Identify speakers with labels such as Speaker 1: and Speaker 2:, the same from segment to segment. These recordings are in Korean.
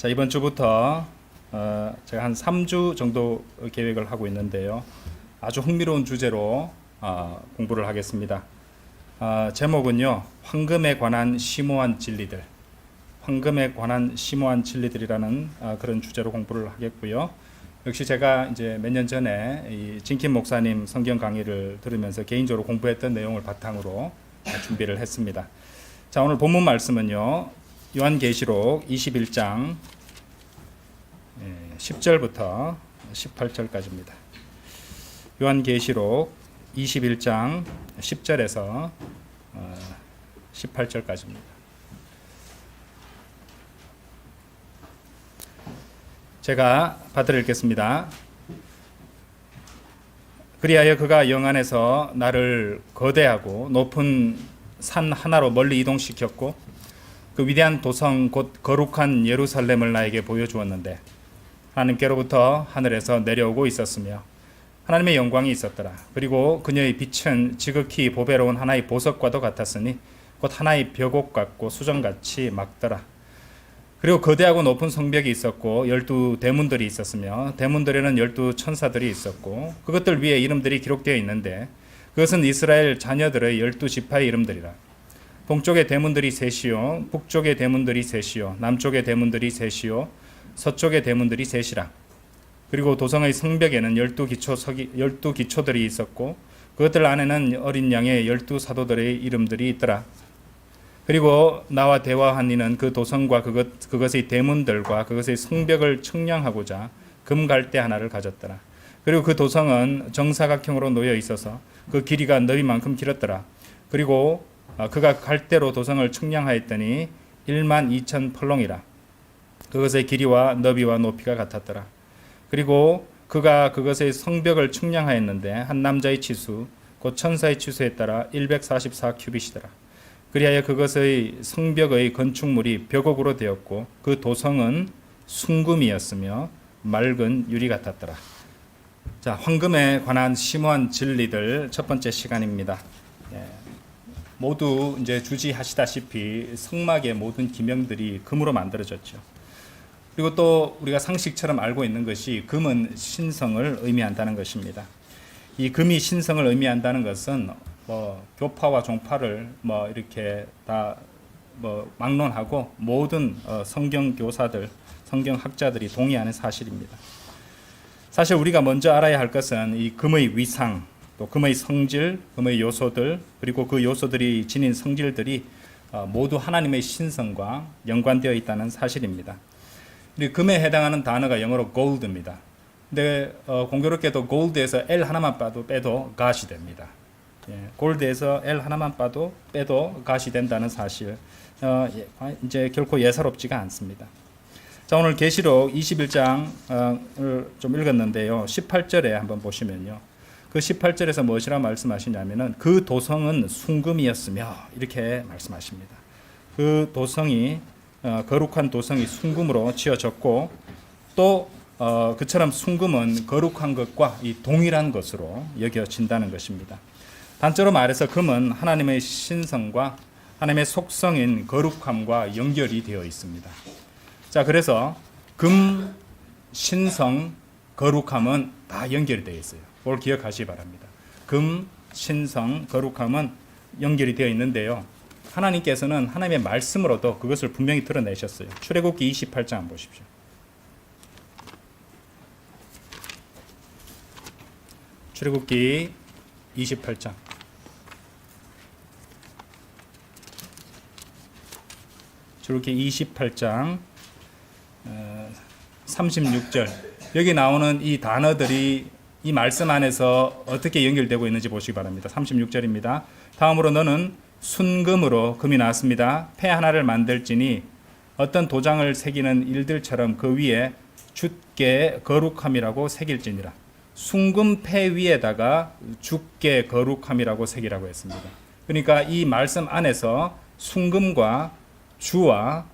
Speaker 1: 자, 이번 주부터 제가 한 3주 정도 계획을 하고 있는데요. 아주 흥미로운 주제로 공부를 하겠습니다. 제목은요, 황금에 관한 심오한 진리들. 황금에 관한 심오한 진리들이라는 그런 주제로 공부를 하겠고요. 역시 제가 이제 몇 년 전에 이 진킴 목사님 성경 강의를 들으면서 개인적으로 공부했던 내용을 바탕으로 준비를 했습니다. 자, 오늘 본문 말씀은요, 요한계시록 21장 10절부터 18절까지입니다. 요한계시록 21장 10절에서 18절까지입니다. 제가 받들어 읽겠습니다. 그리하여 그가 영안에서 나를 거대하고 높은 산 하나로 멀리 이동시켰고 그 위대한 도성 곧 거룩한 예루살렘을 나에게 보여주었는데 하나님께로부터 하늘에서 내려오고 있었으며 하나님의 영광이 있었더라. 그리고 그녀의 빛은 지극히 보배로운 하나의 보석과도 같았으니 곧 하나의 벽옥 같고 수정같이 막더라. 그리고 거대하고 높은 성벽이 있었고 12 대문들이 있었으며 대문들에는 12 천사들이 있었고 그것들 위에 이름들이 기록되어 있는데 그것은 이스라엘 자녀들의 12지파의 이름들이라. 동쪽의 대문들이 셋이요 북쪽의 대문들이 셋이요 남쪽의 대문들이 셋이요 서쪽의 대문들이 셋이라. 그리고 도성의 성벽에는 12 기초들이 있었고 그것들 안에는 어린 양의 12 사도들의 이름들이 있더라. 그리고 나와 대화한 이는 그 도성과 그것의 대문들과 그것의 성벽을 측량하고자 금갈대 하나를 가졌더라. 그리고 그 도성은 정사각형으로 놓여 있어서 그 길이가 너비만큼 길었더라. 그리고 그가 갈대로 도성을 측량하였더니 12,000 펄롱이라. 그것의 길이와 너비와 높이가 같았더라. 그리고 그가 그것의 성벽을 측량하였는데 한 남자의 치수 곧 천사의 치수에 따라 144 큐빗이더라. 그리하여 그것의 성벽의 건축물이 벽옥으로 되었고 그 도성은 순금이었으며 맑은 유리 같았더라. 자, 황금에 관한 심오한 진리들 첫 번째 시간입니다. 모두 이제 주지하시다시피 성막의 모든 기명들이 금으로 만들어졌죠. 그리고 또 우리가 상식처럼 알고 있는 것이 금은 신성을 의미한다는 것입니다. 이 금이 신성을 의미한다는 것은 교파와 종파를 이렇게 다 막론하고 모든 성경 교사들, 성경 학자들이 동의하는 사실입니다. 사실 우리가 먼저 알아야 할 것은 이 금의 위상, 또 금의 성질, 금의 요소들, 그리고 그 요소들이 지닌 성질들이 모두 하나님의 신성과 연관되어 있다는 사실입니다. 금에 해당하는 단어가 영어로 gold입니다. 근데 공교롭게도 gold에서 L 하나만 빼도 gat이 됩니다. 골드에서 L 하나만 빼도 gat이 된다는 사실, 이제 결코 예사롭지가 않습니다. 자, 오늘 계시록 21장을 좀 읽었는데요. 18절에 한번 보시면요. 그 18절에서 무엇이라 말씀하시냐면은 그 도성은 순금이었으며 이렇게 말씀하십니다. 그 도성이 거룩한 도성이 순금으로 지어졌고 또 그처럼 순금은 거룩한 것과 이 동일한 것으로 여겨진다는 것입니다. 단적으로 말해서 금은 하나님의 신성과 하나님의 속성인 거룩함과 연결이 되어 있습니다. 자, 그래서 금, 신성, 거룩함은 다 연결이 되어 있어요. 그걸 기억하시기 바랍니다. 금, 신성, 거룩함은 연결이 되어 있는데요. 하나님께서는 하나님의 말씀으로도 그것을 분명히 드러내셨어요. 출애굽기 28장 한번 보십시오. 출애굽기 28장. 출애굽기 28장 36절. 여기 나오는 이 단어들이 이 말씀 안에서 어떻게 연결되고 있는지 보시기 바랍니다. 36절입니다. 다음으로 너는 순금으로 금이 나왔습니다. 패 하나를 만들지니 어떤 도장을 새기는 일들처럼 그 위에 주께 거룩함이라고 새길지니라. 순금 패 위에다가 주께 거룩함이라고 새기라고 했습니다. 그러니까 이 말씀 안에서 순금과 주와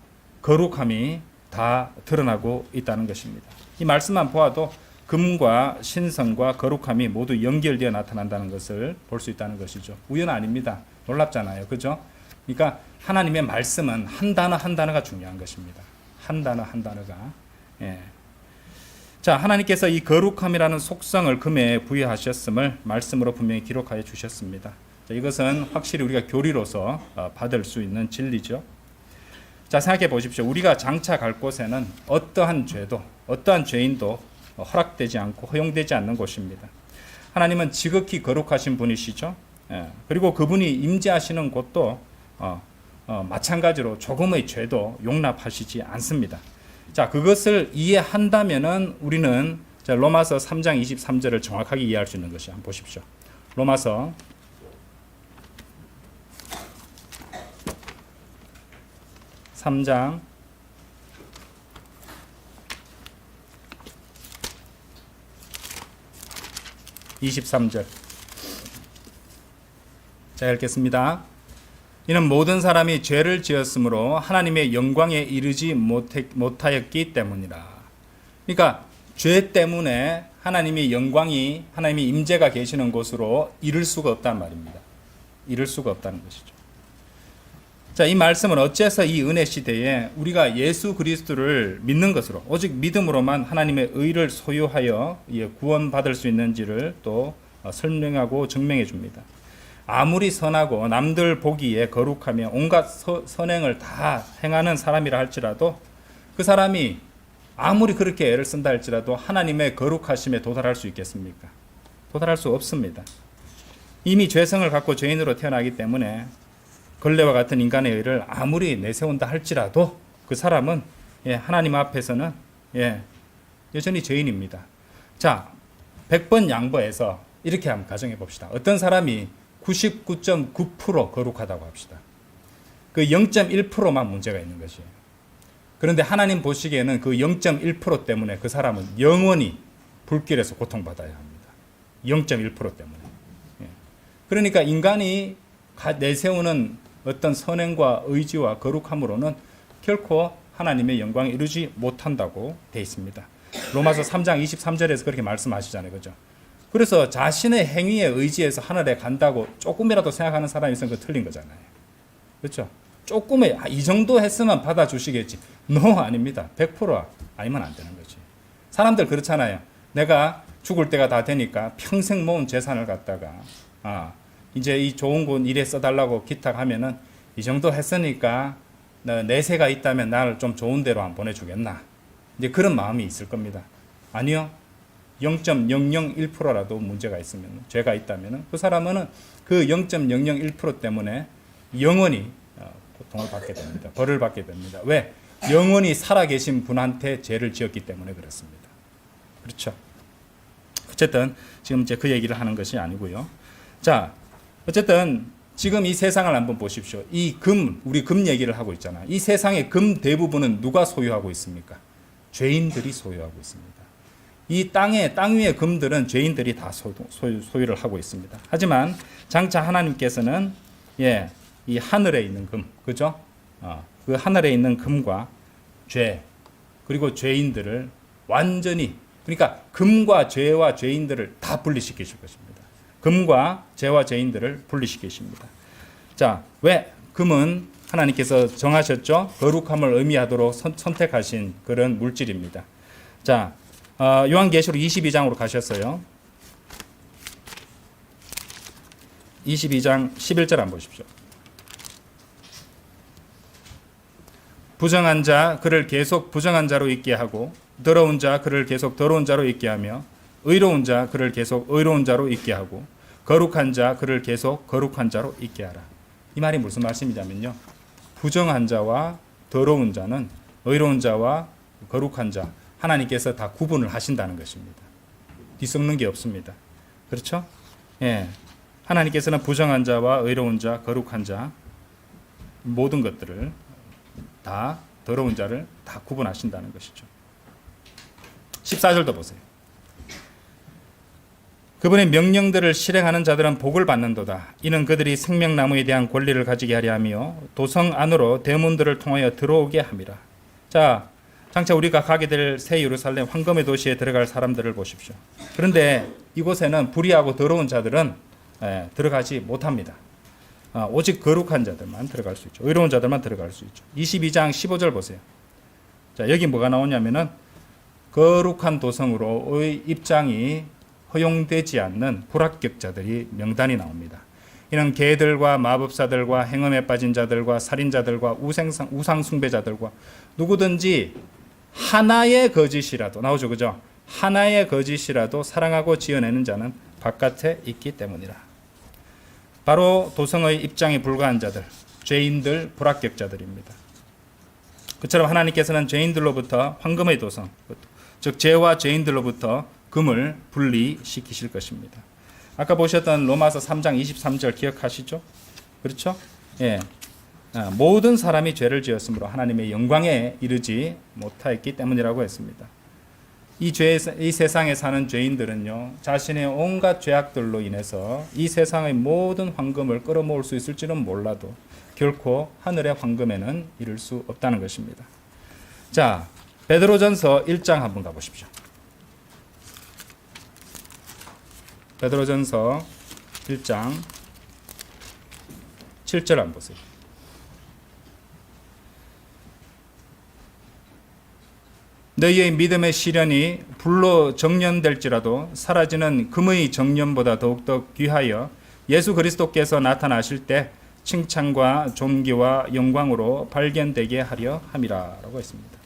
Speaker 1: 거룩함이 다 드러나고 있다는 것입니다. 이 말씀만 보아도 금과 신성과 거룩함이 모두 연결되어 나타난다는 것을 볼 수 있다는 것이죠. 우연 아닙니다. 놀랍잖아요. 그죠? 그러니까 하나님의 말씀은 한 단어 한 단어가 중요한 것입니다. 한 단어 한 단어가. 예. 자, 하나님께서 이 거룩함이라는 속성을 금에 부여하셨음을 말씀으로 분명히 기록하여 주셨습니다. 자, 이것은 확실히 우리가 교리로서 받을 수 있는 진리죠. 자, 생각해 보십시오. 우리가 장차 갈 곳에는 어떠한 죄도, 어떠한 죄인도 허락되지 않고 허용되지 않는 곳입니다. 하나님은 지극히 거룩하신 분이시죠. 예. 그리고 그분이 임재하시는 곳도 마찬가지로 조금의 죄도 용납하시지 않습니다. 자, 그것을 이해한다면은 우리는 로마서 3장 23절을 정확하게 이해할 수 있는 것이, 한번 보십시오. 로마서 3장 23절. 자, 읽겠습니다. 이는 모든 사람이 죄를 지었으므로 하나님의 영광에 이르지 못하였기 때문이라. 그러니까 죄 때문에 하나님의 영광이, 하나님의 임재가 계시는 곳으로 이를 수가 없단 말입니다. 이를 수가 없다는 것이죠. 자, 이 말씀은 어째서 이 은혜 시대에 우리가 예수 그리스도를 믿는 것으로, 오직 믿음으로만 하나님의 의를 소유하여 구원받을 수 있는지를 또 설명하고 증명해 줍니다. 아무리 선하고 남들 보기에 거룩하며 온갖 선행을 다 행하는 사람이라 할지라도 그 사람이 아무리 그렇게 애를 쓴다 할지라도 하나님의 거룩하심에 도달할 수 있겠습니까? 도달할 수 없습니다. 이미 죄성을 갖고 죄인으로 태어나기 때문에 걸레와 같은 인간의 의를 아무리 내세운다 할지라도 그 사람은 하나님 앞에서는 여전히 죄인입니다. 자, 100번 양보해서 이렇게 한번 가정해 봅시다. 어떤 사람이 99.9% 거룩하다고 합시다. 그 0.1%만 문제가 있는 것이에요. 그런데 하나님 보시기에는 그 0.1% 때문에 그 사람은 영원히 불길에서 고통받아야 합니다. 0.1% 때문에. 그러니까 인간이 내세우는 어떤 선행과 의지와 거룩함으로는 결코 하나님의 영광에 이르지 못한다고 되어 있습니다. 로마서 3장 23절에서 그렇게 말씀하시잖아요. 그죠? 그래서 자신의 행위에 의지해서 하늘에 간다고 조금이라도 생각하는 사람이 있으면 그거 틀린 거잖아요. 그렇죠? 조금의 이 정도 했으면 받아주시겠지. No, 아닙니다. 100% 아니면 안 되는 거지. 사람들 그렇잖아요. 내가 죽을 때가 다 되니까 평생 모은 재산을 갖다가 이제 이 좋은 곳 일에 써달라고 기탁하면은 이 정도 했으니까 내세가 있다면 나를 좀 좋은 데로 안 보내주겠나. 이제 그런 마음이 있을 겁니다. 아니요. 0.001%라도 문제가 있으면, 죄가 있다면 그 사람은 그 0.001% 때문에 영원히 고통을 받게 됩니다. 벌을 받게 됩니다. 왜? 영원히 살아계신 분한테 죄를 지었기 때문에 그렇습니다. 그렇죠? 어쨌든 지금 이제 그 얘기를 하는 것이 아니고요. 자, 어쨌든 지금 이 세상을 한번 보십시오. 이 우리 금 얘기를 하고 있잖아요. 이 세상의 금 대부분은 누가 소유하고 있습니까? 죄인들이 소유하고 있습니다. 이 땅 위의 금들은 죄인들이 다 소유를 하고 있습니다. 하지만 장차 하나님께서는 이 하늘에 있는 금, 그죠? 그 하늘에 있는 금과 죄, 그리고 죄인들을 완전히, 그러니까 금과 죄와 죄인들을 다 분리시키실 것입니다. 금과 죄와 죄인들을 분리시키십니다. 자, 왜? 금은 하나님께서 정하셨죠? 거룩함을 의미하도록 선택하신 그런 물질입니다. 자, 요한계시록 22장으로 가셨어요. 22장 11절 한번 보십시오. 부정한 자 그를 계속 부정한 자로 있게 하고 더러운 자 그를 계속 더러운 자로 있게 하며 의로운 자 그를 계속 의로운 자로 있게 하고 거룩한 자 그를 계속 거룩한 자로 있게 하라. 이 말이 무슨 말씀이냐면요. 부정한 자와 더러운 자는 의로운 자와 거룩한 자 하나님께서 다 구분을 하신다는 것입니다. 뒤섞는 게 없습니다. 그렇죠? 하나님께서는 부정한 자와 의로운 자, 거룩한 자 모든 것들을 다 더러운 자를 다 구분하신다는 것이죠. 14절도 보세요. 그분의 명령들을 실행하는 자들은 복을 받는도다. 이는 그들이 생명나무에 대한 권리를 가지게 하려 하며 도성 안으로 대문들을 통하여 들어오게 함이라. 자, 장차 우리가 가게 될 새 예루살렘 황금의 도시에 들어갈 사람들을 보십시오. 그런데 이곳에는 불의하고 더러운 자들은 들어가지 못합니다. 오직 거룩한 자들만 들어갈 수 있죠. 의로운 자들만 들어갈 수 있죠. 22장 15절 보세요. 자, 여기 뭐가 나오냐면은 거룩한 도성으로의 입장이 허용되지 않는 불합격자들이 명단이 나옵니다. 이는 개들과 마법사들과 행음에 빠진 자들과 살인자들과 우상 숭배자들과 누구든지 하나의 거짓이라도 나오죠, 그죠? 하나의 거짓이라도 사랑하고 지어내는 자는 바깥에 있기 때문이라. 바로 도성의 입장이 불가한 자들, 죄인들, 불합격자들입니다. 그처럼 하나님께서는 죄인들로부터 황금의 도성, 즉 죄와 죄인들로부터 금을 분리시키실 것입니다. 아까 보셨던 로마서 3장 23절 기억하시죠? 그렇죠? 예. 모든 사람이 죄를 지었으므로 하나님의 영광에 이르지 못하였기 때문이라고 했습니다. 이 세상에 사는 죄인들은요, 자신의 온갖 죄악들로 인해서 이 세상의 모든 황금을 끌어모을 수 있을지는 몰라도 결코 하늘의 황금에는 이를 수 없다는 것입니다. 자, 베드로전서 1장 한번 가보십시오. 베드로전서 1장 7절 한번 보세요. 너희의 믿음의 시련이 불로 정련될지라도 사라지는 금의 정련보다 더욱더 귀하여 예수 그리스도께서 나타나실 때 칭찬과 존귀와 영광으로 발견되게 하려 함이라라고 했습니다.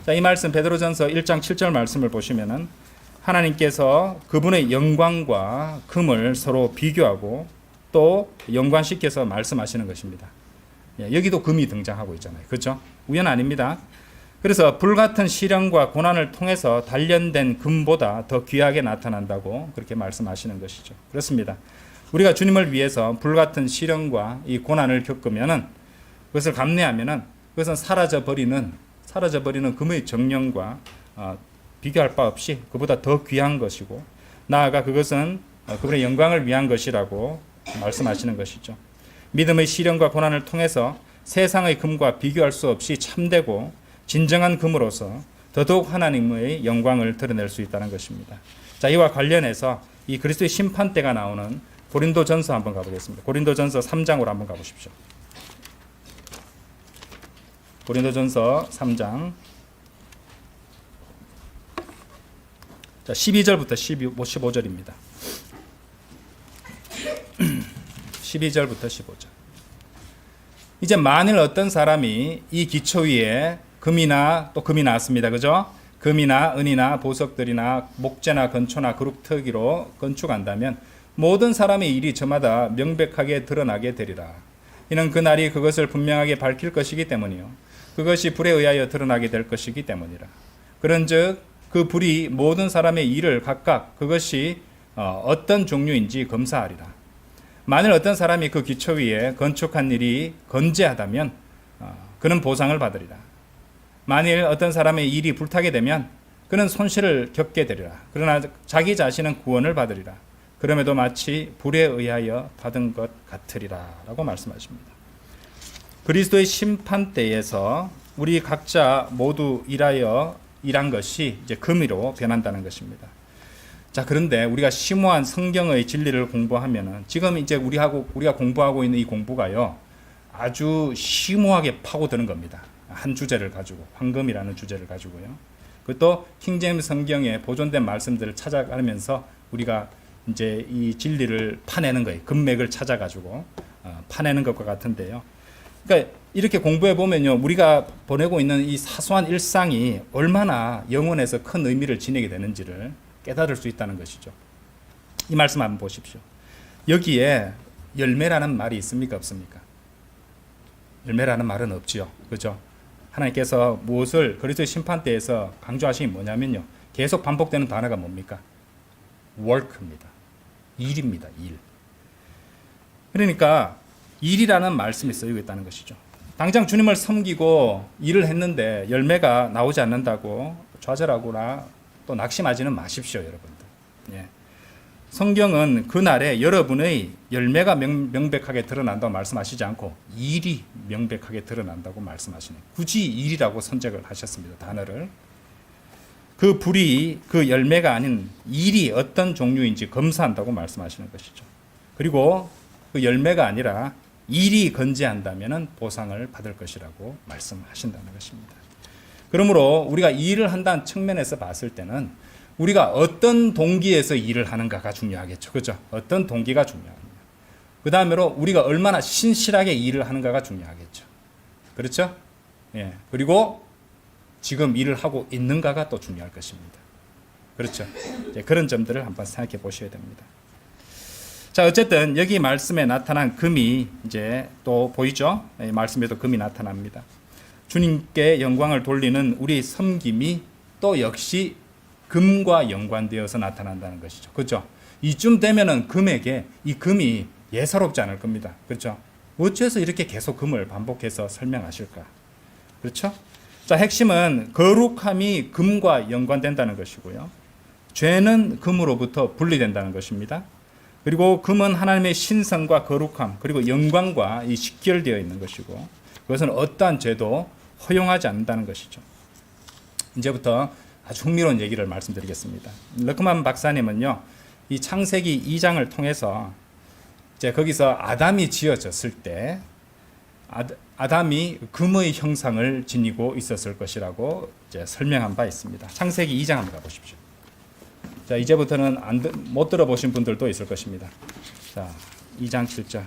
Speaker 1: 자, 이 말씀 베드로전서 1장 7절 말씀을 보시면은 하나님께서 그분의 영광과 금을 서로 비교하고 또 연관시켜서 말씀하시는 것입니다. 여기도 금이 등장하고 있잖아요. 그렇죠? 우연 아닙니다. 그래서 불같은 시련과 고난을 통해서 단련된 금보다 더 귀하게 나타난다고 그렇게 말씀하시는 것이죠. 그렇습니다. 우리가 주님을 위해서 불같은 시련과 이 고난을 겪으면은 그것을 감내하면은 그것은 사라져버리는 금의 정령과 비교할 바 없이 그보다 더 귀한 것이고 나아가 그것은 그분의 영광을 위한 것이라고 말씀하시는 것이죠. 믿음의 시련과 고난을 통해서 세상의 금과 비교할 수 없이 참되고 진정한 금으로서 더더욱 하나님의 영광을 드러낼 수 있다는 것입니다. 자, 이와 관련해서 이 그리스도의 심판대가 나오는 고린도전서 한번 가보겠습니다. 고린도전서 3장으로 한번 가보십시오. 고린도전서 3장 자, 12절부터 15절입니다. 12절부터 15절. 이제 만일 어떤 사람이 이 기초 위에 금이 나왔습니다. 그죠? 금이나 은이나 보석들이나 목재나 건초나 그룹터기로 건축한다면 모든 사람의 일이 저마다 명백하게 드러나게 되리라. 이는 그날이 그것을 분명하게 밝힐 것이기 때문이요. 그것이 불에 의하여 드러나게 될 것이기 때문이라. 그런즉 그 불이 모든 사람의 일을 각각 그것이 어떤 종류인지 검사하리라. 만일 어떤 사람이 그 기초 위에 건축한 일이 건재하다면 그는 보상을 받으리라. 만일 어떤 사람의 일이 불타게 되면 그는 손실을 겪게 되리라. 그러나 자기 자신은 구원을 받으리라. 그럼에도 마치 불에 의하여 받은 것 같으리라 라고 말씀하십니다. 그리스도의 심판대에서 우리 각자 모두 일한 것이 이제 금으로 변한다는 것입니다. 자, 그런데 우리가 심오한 성경의 진리를 공부하면은 지금 이제 우리가 공부하고 있는 이 공부가요, 아주 심오하게 파고드는 겁니다. 한 주제를 가지고, 황금이라는 주제를 가지고요. 그것도 킹제임스 성경에 보존된 말씀들을 찾아가면서 우리가 이제 이 진리를 파내는 거예요. 금맥을 찾아가지고 파내는 것과 같은데요. 그러니까 이렇게 공부해 보면요, 우리가 보내고 있는 이 사소한 일상이 얼마나 영혼에서 큰 의미를 지니게 되는지를 깨달을 수 있다는 것이죠. 이 말씀 한번 보십시오. 여기에 열매라는 말이 있습니까, 없습니까? 열매라는 말은 없지요. 그죠? 하나님께서 무엇을 그리스도의 심판대에서 강조하시는 뭐냐면요, 계속 반복되는 단어가 뭡니까? work입니다. 일입니다. 일. 그러니까 일이라는 말씀이 쓰이고 있다는 것이죠. 당장 주님을 섬기고 일을 했는데 열매가 나오지 않는다고 좌절하거나 또 낙심하지는 마십시오, 여러분들. 예. 성경은 그날에 여러분의 열매가 명백하게 드러난다고 말씀하시지 않고 일이 명백하게 드러난다고 말씀하시네요. 굳이 일이라고 선택을 하셨습니다, 단어를. 그 불이 그 열매가 아닌 일이 어떤 종류인지 검사한다고 말씀하시는 것이죠. 그리고 그 열매가 아니라 일이 건재한다면 보상을 받을 것이라고 말씀하신다는 것입니다. 그러므로 우리가 일을 한다는 측면에서 봤을 때는 우리가 어떤 동기에서 일을 하는가가 중요하겠죠. 그렇죠? 어떤 동기가 중요합니다. 그 다음으로 우리가 얼마나 신실하게 일을 하는가가 중요하겠죠. 그렇죠? 예. 그리고 지금 일을 하고 있는가가 또 중요할 것입니다. 그렇죠? 그런 점들을 한번 생각해 보셔야 됩니다. 자, 어쨌든 여기 말씀에 나타난 금이 이제 또 보이죠? 말씀에도 금이 나타납니다. 주님께 영광을 돌리는 우리 섬김이 또 역시 금과 연관되어서 나타난다는 것이죠. 그렇죠? 이쯤 되면은 금에게 이 금이 예사롭지 않을 겁니다. 그렇죠? 어째서 이렇게 계속 금을 반복해서 설명하실까? 그렇죠? 자, 핵심은 거룩함이 금과 연관된다는 것이고요. 죄는 금으로부터 분리된다는 것입니다. 그리고 금은 하나님의 신성과 거룩함 그리고 영광과 직결되어 있는 것이고 그것은 어떠한 죄도 허용하지 않는다는 것이죠. 이제부터 아주 흥미로운 얘기를 말씀드리겠습니다. 러크만 박사님은요, 이 창세기 2장을 통해서 이제 거기서 아담이 지어졌을 때 아담이 금의 형상을 지니고 있었을 것이라고 이제 설명한 바 있습니다. 창세기 2장 한번 가보십시오. 자, 이제부터는 못 들어보신 분들도 있을 것입니다. 자, 2장 7절.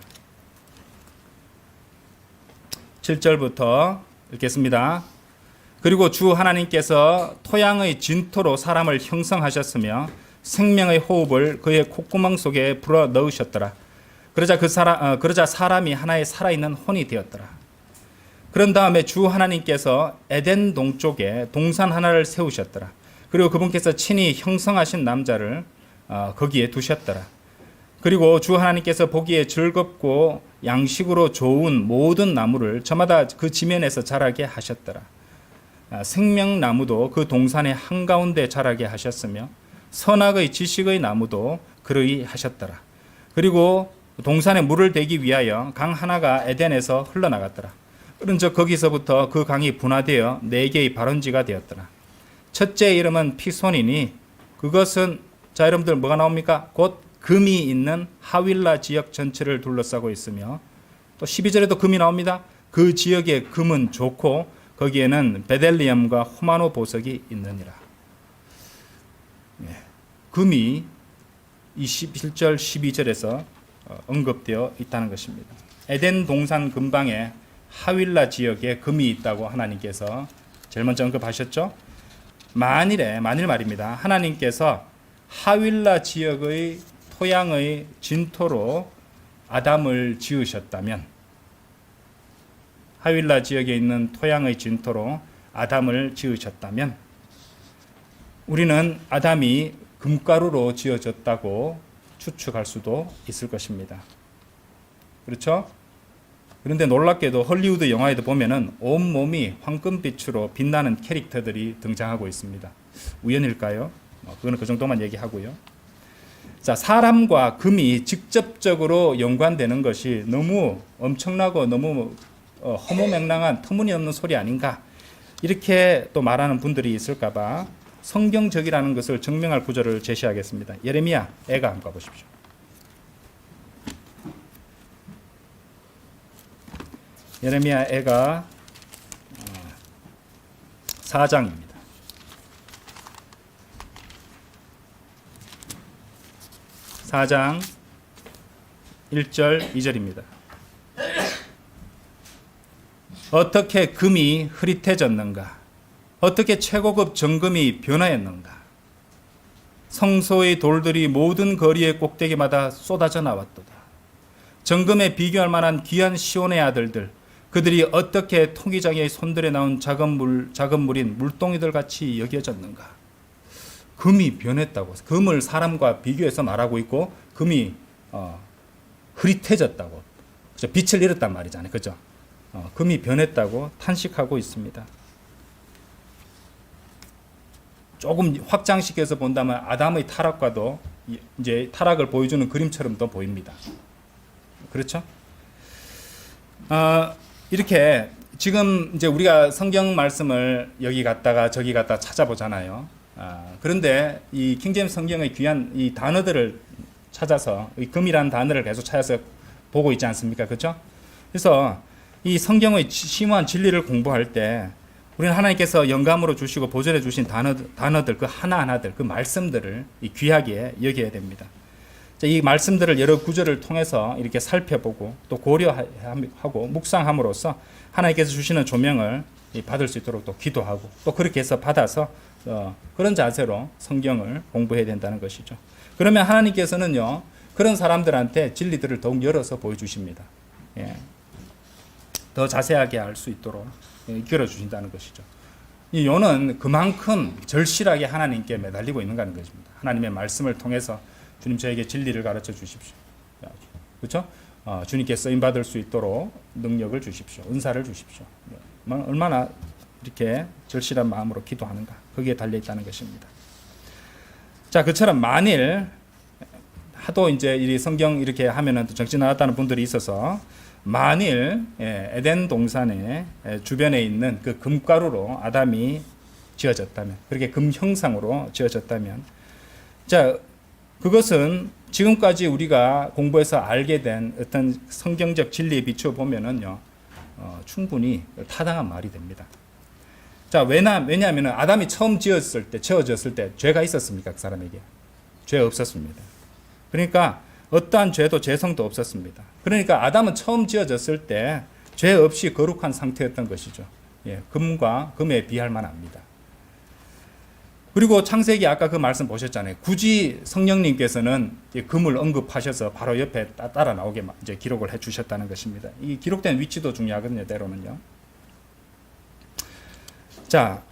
Speaker 1: 7절부터 읽겠습니다. 그리고 주 하나님께서 토양의 진토로 사람을 형성하셨으며 생명의 호흡을 그의 콧구멍 속에 불어 넣으셨더라. 그러자 사람이 하나의 살아있는 혼이 되었더라. 그런 다음에 주 하나님께서 에덴 동쪽에 동산 하나를 세우셨더라. 그리고 그분께서 친히 형성하신 남자를 거기에 두셨더라. 그리고 주 하나님께서 보기에 즐겁고 양식으로 좋은 모든 나무를 저마다 그 지면에서 자라게 하셨더라. 생명나무도 그 동산의 한가운데 자라게 하셨으며 선악의 지식의 나무도 그러이 하셨더라. 그리고 동산에 물을 대기 위하여 강 하나가 에덴에서 흘러나갔더라. 그런즉 거기서부터 그 강이 분화되어 4개의 발원지가 되었더라. 첫째 이름은 피손이니 그것은 자 여러분들 뭐가 나옵니까? 곧 금이 있는 하윌라 지역 전체를 둘러싸고 있으며 또 12절에도 금이 나옵니다. 그 지역의 금은 좋고 거기에는 베델리엄과 호마노 보석이 있느니라. 금이 21절 12절에서 언급되어 있다는 것입니다. 에덴 동산 근방에 하윌라 지역에 금이 있다고 하나님께서 제일 먼저 언급하셨죠. 만일 말입니다. 하나님께서 하윌라 지역의 토양의 진토로 아담을 지으셨다면 하윌라 지역에 있는 토양의 진토로 아담을 지으셨다면 우리는 아담이 금가루로 지어졌다고 추측할 수도 있을 것입니다. 그렇죠? 그런데 놀랍게도 헐리우드 영화에도 보면은 온몸이 황금빛으로 빛나는 캐릭터들이 등장하고 있습니다. 우연일까요? 그거는 그 정도만 얘기하고요. 자, 사람과 금이 직접적으로 연관되는 것이 너무 엄청나고 너무 허무맹랑한 터무니없는 소리 아닌가 이렇게 또 말하는 분들이 있을까봐 성경적이라는 것을 증명할 구절을 제시하겠습니다. 예레미야 애가 한번 가보십시오. 예레미야 애가 4장입니다. 4장 1절 2절입니다. 어떻게 금이 흐릿해졌는가? 어떻게 최고급 정금이 변화했는가? 성소의 돌들이 모든 거리의 꼭대기마다 쏟아져 나왔도다. 정금에 비교할 만한 귀한 시온의 아들들, 그들이 어떻게 토기장의 손들에 나온 작은 물인 물동이들 같이 여겨졌는가? 금이 변했다고. 금을 사람과 비교해서 말하고 있고 금이 흐릿해졌다고. 그렇죠? 빛을 잃었단 말이잖아요. 그렇죠? 금이 변했다고 탄식하고 있습니다. 조금 확장시켜서 본다면 아담의 타락과도 이제 타락을 보여주는 그림처럼도 보입니다. 그렇죠? 이렇게 지금 이제 우리가 성경 말씀을 여기 갔다가 저기 갔다 찾아보잖아요. 그런데 이 킹제임스 성경의 귀한 이 단어들을 찾아서 이 금이라는 단어를 계속 찾아서 보고 있지 않습니까? 그렇죠? 그래서 이 성경의 심오한 진리를 공부할 때 우리는 하나님께서 영감으로 주시고 보존해 주신 단어들 그 하나하나들 그 말씀들을 귀하게 여겨야 됩니다. 이 말씀들을 여러 구절을 통해서 이렇게 살펴보고 또 고려하고 묵상함으로써 하나님께서 주시는 조명을 받을 수 있도록 또 기도하고 또 그렇게 해서 받아서 그런 자세로 성경을 공부해야 된다는 것이죠. 그러면 하나님께서는요 그런 사람들한테 진리들을 더욱 열어서 보여주십니다. 예. 더 자세하게 알 수 있도록 이끌어주신다는 것이죠. 이 요는 그만큼 절실하게 하나님께 매달리고 있는 것입니다. 하나님의 말씀을 통해서 주님 저에게 진리를 가르쳐 주십시오. 그렇죠? 주님께 쓰임받을 수 있도록 능력을 주십시오. 은사를 주십시오. 얼마나 이렇게 절실한 마음으로 기도하는가 거기에 달려있다는 것입니다. 자, 그처럼 만일 하도 이제 이 성경 이렇게 하면은 정신 나갔다는 분들이 있어서 만일 에덴 동산의 주변에 있는 그 금가루로 아담이 지어졌다면 그렇게 금 형상으로 지어졌다면 자 그것은 지금까지 우리가 공부해서 알게 된 어떤 성경적 진리에 비추어 보면은요 충분히 타당한 말이 됩니다. 자 왜냐하면 아담이 처음 지어졌을 때 죄가 있었습니까? 그 사람에게 죄 없었습니다. 그러니까 어떠한 죄도 죄성도 없었습니다. 그러니까 아담은 처음 지어졌을 때 죄 없이 거룩한 상태였던 것이죠. 예, 금에 비할 만합니다. 그리고 창세기 아까 그 말씀 보셨잖아요. 굳이 성령님께서는 금을 언급하셔서 바로 옆에 따라 나오게 이제 기록을 해주셨다는 것입니다. 이 기록된 위치도 중요하거든요. 때로는요. 자,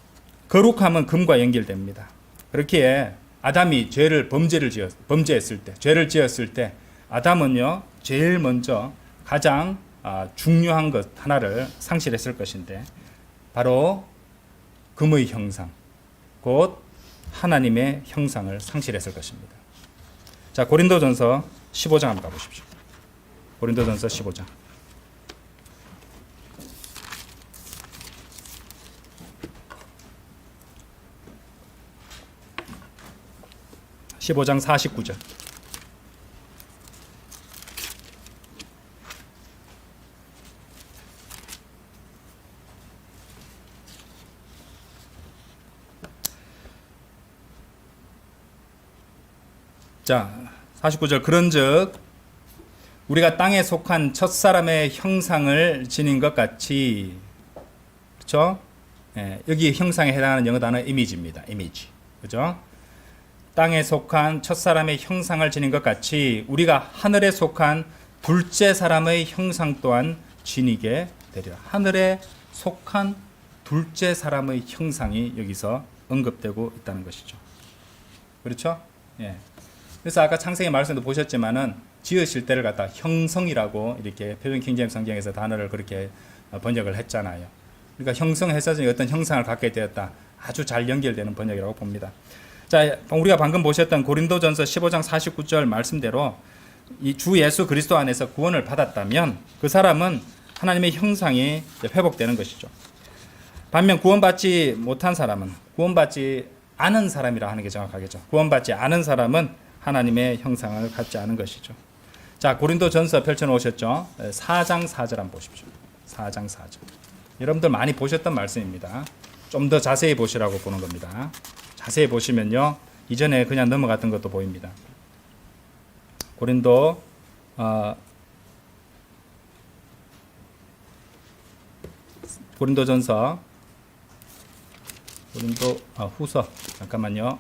Speaker 1: 거룩함은 금과 연결됩니다. 그렇기에 아담이 범죄했을 때, 죄를 지었을 때 아담은요 제일 먼저 가장 중요한 것 하나를 상실했을 것인데 바로 금의 형상, 곧 하나님의 형상을 상실했을 것입니다. 자, 고린도전서 15장 한번 가보십시오. 고린도전서 15장. (15장) 49절. 자, 49절. 그런즉 우리가 땅에 속한 첫사람의 형상을 지닌 것 같이, 그렇죠? 예, 여기 형상에 해당하는 영어 단어 이미지입니다. 이미지. 그죠? 땅에 속한 첫사람의 형상을 지닌 것 같이 우리가 하늘에 속한 둘째 사람의 형상 또한 지니게 되리라. 하늘에 속한 둘째 사람의 형상이 여기서 언급되고 있다는 것이죠. 그렇죠? 예. 그래서 아까 창세기 말씀도 보셨지만은 지으실 때를 갖다 형성이라고 이렇게 표준 킹제임스 성경에서 단어를 그렇게 번역을 했잖아요. 그러니까 형성해서 어떤 형상을 갖게 되었다. 아주 잘 연결되는 번역이라고 봅니다. 자, 우리가 방금 보셨던 고린도전서 15장 49절 말씀대로 이 주 예수 그리스도 안에서 구원을 받았다면 그 사람은 하나님의 형상이 회복되는 것이죠. 반면 구원받지 못한 사람은, 구원받지 않은 사람이라 하는 게 정확하겠죠. 구원받지 않은 사람은 하나님의 형상을 갖지 않은 것이죠. 자, 고린도전서 펼쳐놓으셨죠? 4장 4절 한번 보십시오. 4장 4절. 여러분들 많이 보셨던 말씀입니다. 좀 더 자세히 보시라고 보는 겁니다. 자세히 보시면요, 이전에 그냥 넘어갔던 것도 보입니다. 고린도전서, 후서, 잠깐만요.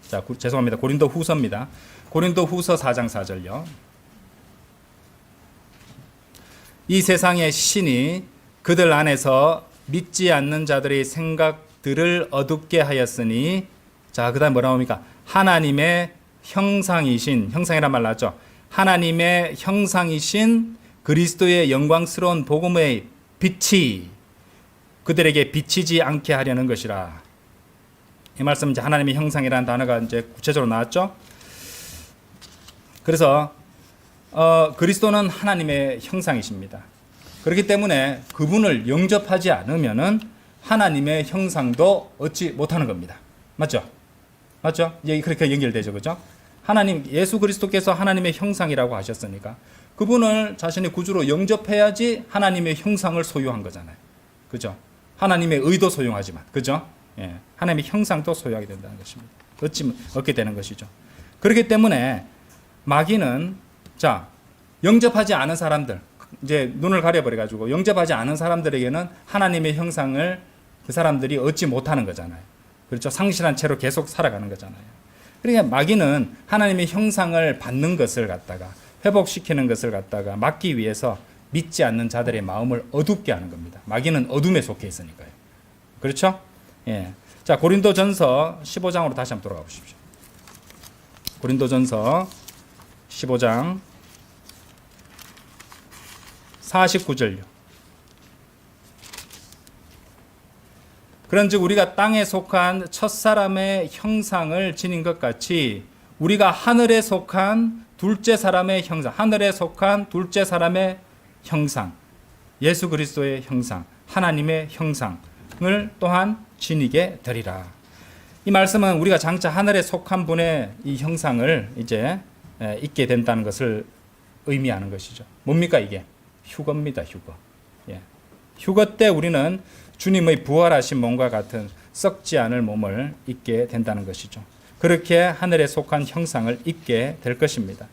Speaker 1: 자, 죄송합니다. 고린도 후서입니다. 고린도 후서 4장 4절요. 이 세상의 신이 그들 안에서 믿지 않는 자들의 생각들을 어둡게 하였으니, 자, 그 다음 뭐라고 합니까? 하나님의 형상이신, 형상이란 말 나왔죠? 하나님의 형상이신 그리스도의 영광스러운 복음의 빛이 그들에게 비치지 않게 하려는 것이라. 이 말씀 이제 하나님의 형상이라는 단어가 이제 구체적으로 나왔죠? 그래서 그리스도는 하나님의 형상이십니다. 그렇기 때문에 그분을 영접하지 않으면은 하나님의 형상도 얻지 못하는 겁니다. 맞죠? 맞죠? 이제 그렇게 연결되죠, 그죠? 하나님, 예수 그리스도께서 하나님의 형상이라고 하셨으니까 그분을 자신의 구주로 영접해야지 하나님의 형상을 소유한 거잖아요. 그죠? 하나님의 의도 소유하지만, 그죠? 예. 하나님의 형상도 소유하게 된다는 것입니다. 얻게 되는 것이죠. 그렇기 때문에 마귀는, 자, 영접하지 않은 사람들, 이제 눈을 가려버려가지고 영접하지 않은 사람들에게는 하나님의 형상을 그 사람들이 얻지 못하는 거잖아요. 그렇죠? 상실한 채로 계속 살아가는 거잖아요. 그러니까 마귀는 하나님의 형상을 받는 것을 갖다가, 회복시키는 것을 갖다가 막기 위해서 믿지 않는 자들의 마음을 어둡게 하는 겁니다. 마귀는 어둠에 속해 있으니까요. 그렇죠? 예. 자, 고린도전서 15장으로 다시 한번 돌아가 보십시오. 고린도전서 15장 49절요. 그런즉 우리가 땅에 속한 첫사람의 형상을 지닌 것 같이 우리가 하늘에 속한 둘째 사람의 형상, 하늘에 속한 둘째 사람의 형상, 예수 그리스도의 형상, 하나님의 형상을 또한 지니게 되리라. 이 말씀은 우리가 장차 하늘에 속한 분의 이 형상을 이제 잊게 된다는 것을 의미하는 것이죠. 뭡니까 이게? 휴거입니다. 휴거. 예. 휴거 때 우리는 주님의 부활하신 몸과 같은 썩지 않을 몸을 잊게 된다는 것이죠. 그렇게 하늘에 속한 형상을 잊게 될 것입니다.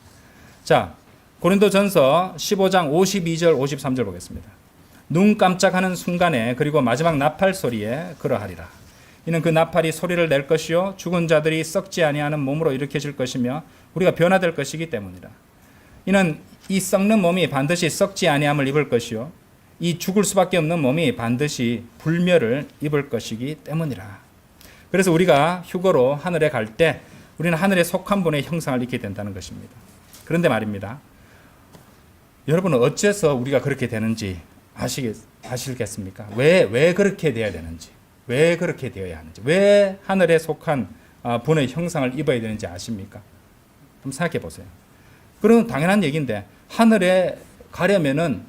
Speaker 1: 자, 고린도전서 15장 52절 53절 보겠습니다. 눈 깜짝하는 순간에 그리고 마지막 나팔 소리에 그러하리라. 이는 그 나팔이 소리를 낼 것이요 죽은 자들이 썩지 아니하는 몸으로 일으켜질 것이며 우리가 변화될 것이기 때문이라. 이는 이 썩는 몸이 반드시 썩지 아니함을 입을 것이요 이 죽을 수밖에 없는 몸이 반드시 불멸을 입을 것이기 때문이라. 그래서 우리가 휴거로 하늘에 갈 때 우리는 하늘에 속한 분의 형상을 입게 된다는 것입니다. 그런데 말입니다. 여러분은 어째서 우리가 그렇게 되는지 아시겠습니까? 왜 그렇게 되어야 되는지, 왜 그렇게 되어야 하는지, 왜 하늘에 속한 분의 형상을 입어야 되는지 아십니까? 한번 생각해 보세요. 그럼 당연한 얘기인데 하늘에 가려면은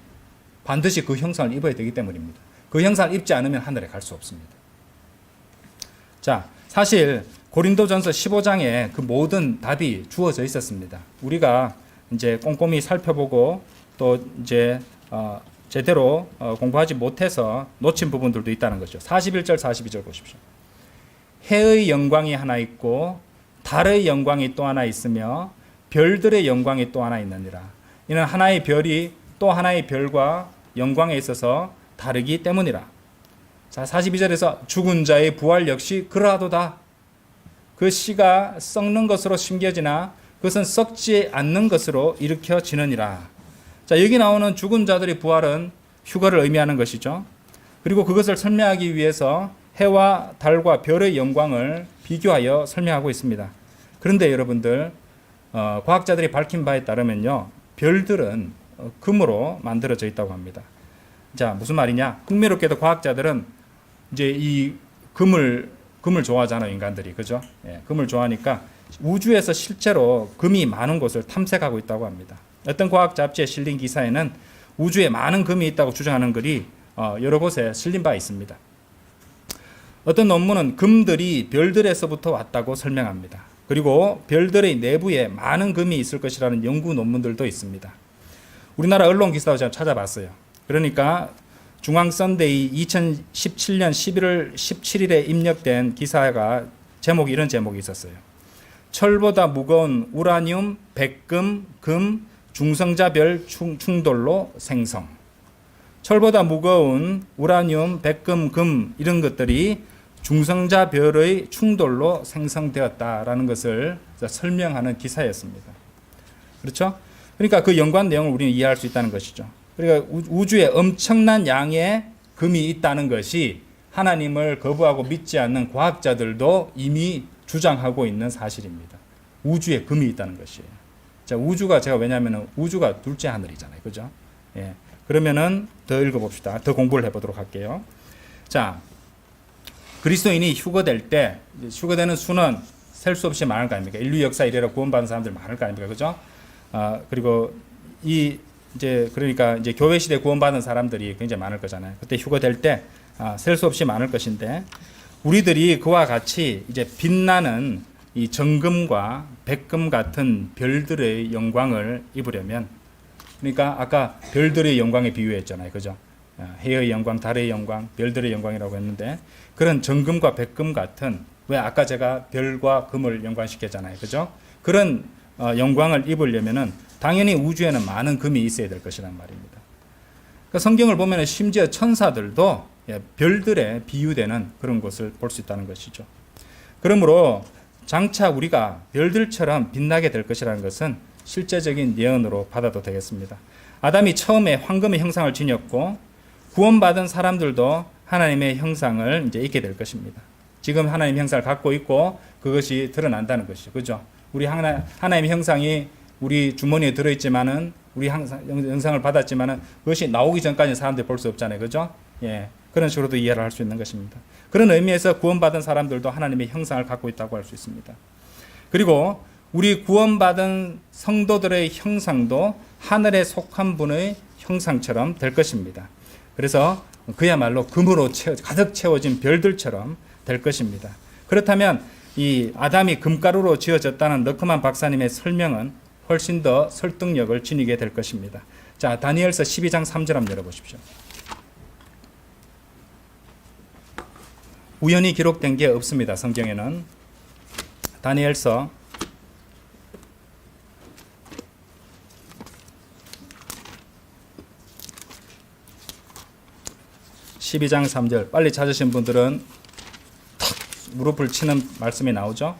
Speaker 1: 반드시 그 형상을 입어야 되기 때문입니다. 그 형상을 입지 않으면 하늘에 갈 수 없습니다. 자, 사실 고린도전서 15장에 그 모든 답이 주어져 있었습니다. 우리가 이제 꼼꼼히 살펴보고 또 이제 제대로 공부하지 못해서 놓친 부분들도 있다는 거죠. 41절 42절 보십시오. 해의 영광이 하나 있고 달의 영광이 또 하나 있으며 별들의 영광이 또 하나 있느니라. 이는 하나의 별이 또 하나의 별과 영광에 있어서 다르기 때문이라. 자, 42절에서 죽은 자의 부활 역시 그러하도다. 그 씨가 썩는 것으로 심겨지나 그것은 썩지 않는 것으로 일으켜지느니라. 자, 여기 나오는 죽은 자들의 부활은 휴거를 의미하는 것이죠. 그리고 그것을 설명하기 위해서 해와 달과 별의 영광을 비교하여 설명하고 있습니다. 그런데 여러분들, 과학자들이 밝힌 바에 따르면요, 별들은 금으로 만들어져 있다고 합니다. 자, 무슨 말이냐? 흥미롭게도 과학자들은 이제 이 금을 좋아하잖아요, 인간들이. 그죠? 예, 금을 좋아하니까 우주에서 실제로 금이 많은 곳을 탐색하고 있다고 합니다. 어떤 과학 잡지에 실린 기사에는 우주에 많은 금이 있다고 주장하는 글이 여러 곳에 실린 바 있습니다. 어떤 논문은 금들이 별들에서부터 왔다고 설명합니다. 그리고 별들의 내부에 많은 금이 있을 것이라는 연구 논문들도 있습니다. 우리나라 언론 기사도 제가 찾아봤어요. 그러니까 중앙선데이 2017년 11월 17일에 입력된 기사가 이런 제목이 있었어요. 철보다 무거운 우라늄, 백금, 금, 중성자별 충돌로 생성. 철보다 무거운 우라늄, 백금, 금 이런 것들이 중성자별의 충돌로 생성되었다라는 것을 설명하는 기사였습니다. 그렇죠? 그러니까 그 연관 내용을 우리는 이해할 수 있다는 것이죠. 그러니까 우주에 엄청난 양의 금이 있다는 것이 하나님을 거부하고 믿지 않는 과학자들도 이미 주장하고 있는 사실입니다. 우주에 금이 있다는 것이에요. 자, 제가 왜냐하면 우주가 둘째 하늘이잖아요. 그죠? 예. 그러면은 더 읽어봅시다. 더 공부를 해보도록 할게요. 자, 그리스도인이 휴거될 때, 휴거되는 수는 셀 수 없이 많을 거 아닙니까? 인류 역사 이래로 구원받은 사람들 많을 거 아닙니까? 그죠? 그리고 그러니까 이제 교회 시대 구원받은 사람들이 굉장히 많을 거잖아요. 그때 휴거될 때 셀 수 없이 많을 것인데 우리들이 그와 같이 이제 빛나는 이 정금과 백금 같은 별들의 영광을 입으려면 그러니까 아까 별들의 영광에 비유했잖아요. 그죠? 해의 영광, 달의 영광, 별들의 영광이라고 했는데 그런 정금과 백금 같은 왜 아까 제가 별과 금을 연관시켰잖아요. 그죠? 그런 영광을 입으려면은 당연히 우주에는 많은 금이 있어야 될 것이란 말입니다. 그러니까 성경을 보면 심지어 천사들도 별들에 비유되는 그런 것을 볼 수 있다는 것이죠. 그러므로 장차 우리가 별들처럼 빛나게 될 것이라는 것은 실제적인 예언으로 받아도 되겠습니다. 아담이 처음에 황금의 형상을 지녔고 구원받은 사람들도 하나님의 형상을 이제 입게 될 것입니다. 지금 하나님의 형상을 갖고 있고 그것이 드러난다는 것이죠. 그죠? 우리 하나님의 형상이 우리 주머니에 들어있지만은 우리 형상을 받았지만은 그것이 나오기 전까지 사람들이 볼 수 없잖아요. 그죠? 예. 그런 식으로도 이해를 할 수 있는 것입니다. 그런 의미에서 구원받은 사람들도 하나님의 형상을 갖고 있다고 할 수 있습니다. 그리고 우리 구원받은 성도들의 형상도 하늘에 속한 분의 형상처럼 될 것입니다. 그래서 그야말로 금으로 가득 채워진 별들처럼 될 것입니다. 그렇다면 이 아담이 금가루로 지어졌다는 너크만 박사님의 설명은 훨씬 더 설득력을 지니게 될 것입니다. 자, 다니엘서 12장 3절 한번 열어보십시오. 우연히 기록된 게 없습니다. 성경에는. 다니엘서 12장 3절 빨리 찾으신 분들은 탁 무릎을 치는 말씀이 나오죠.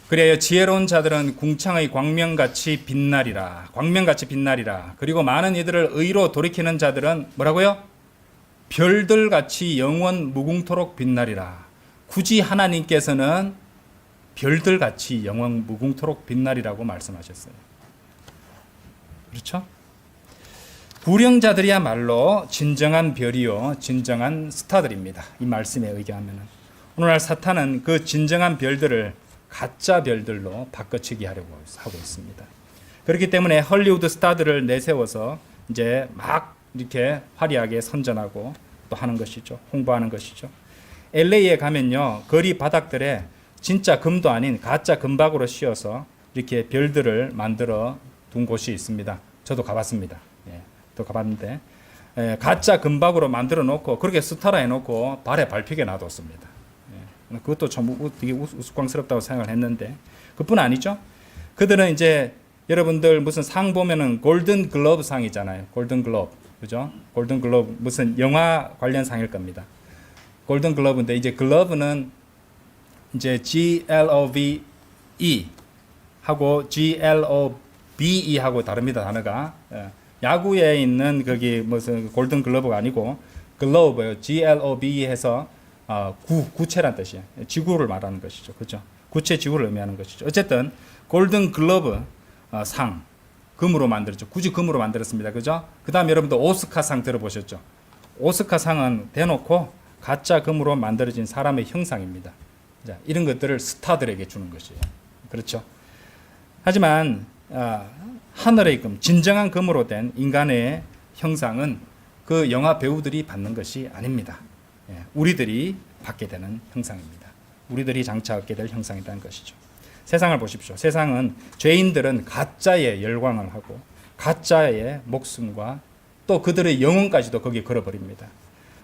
Speaker 1: 그래야 지혜로운 자들은 궁창의 광명같이 빛나리라. 광명같이 빛나리라. 그리고 많은 이들을 의로 돌이키는 자들은 뭐라고요? 별들같이 영원 무궁토록 빛나리라. 굳이 하나님께서는 별들같이 영원 무궁토록 빛나리라고 말씀하셨어요. 그렇죠? 불령자들이야말로 진정한 별이요 진정한 스타들입니다. 이 말씀에 의하면 오늘날 사탄은 그 진정한 별들을 가짜 별들로 바꿔치기 하려고 하고 있습니다. 그렇기 때문에 헐리우드 스타들을 내세워서 이제 막 이렇게 화려하게 선전하고 또 하는 것이죠. 홍보하는 것이죠. LA에 가면요 거리 바닥들에 진짜 금도 아닌 가짜 금박으로 씌워서 이렇게 별들을 만들어 둔 곳이 있습니다. 저도 가봤습니다. 또 가봤는데 가짜 금박으로 만들어 놓고 그렇게 스타라 해놓고 발에 밟히게 놔뒀습니다. 그것도 참 되게 우스꽝스럽다고 생각을 했는데 그뿐 아니죠. 그들은 이제 여러분들 무슨 상 보면은 골든 글러브 상이잖아요. 골든 글러브, 그죠? 골든 글러브 무슨 영화 관련 상일 겁니다. 골든 글러브인데 이제 글러브는 이제 GLOVE 하고 GLOBE 하고 다릅니다. 단어가. 야구에 있는 거기 무슨 골든 글러브가 아니고 글로브예요. GLOBE 해서 구체란 뜻이에요. 지구를 말하는 것이죠. 그죠? 구체 지구를 의미하는 것이죠. 어쨌든 골든 글러브 상 금으로 만들었죠. 굳이 금으로 만들었습니다. 그죠? 그다음 여러분들 오스카상 들어보셨죠? 오스카상은 대놓고 가짜 금으로 만들어진 사람의 형상입니다. 자, 이런 것들을 스타들에게 주는 것이에요. 그렇죠? 하지만 하늘의 금, 진정한 금으로 된 인간의 형상은 그 영화 배우들이 받는 것이 아닙니다. 우리들이 받게 되는 형상입니다. 우리들이 장차 얻게 될 형상이라는 것이죠. 세상을 보십시오. 세상은 죄인들은 가짜의 열광을 하고 가짜의 목숨과 또 그들의 영혼까지도 거기에 걸어버립니다.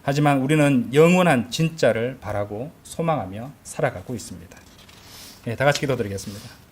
Speaker 1: 하지만 우리는 영원한 진짜를 바라고 소망하며 살아가고 있습니다. 다 같이 기도드리겠습니다.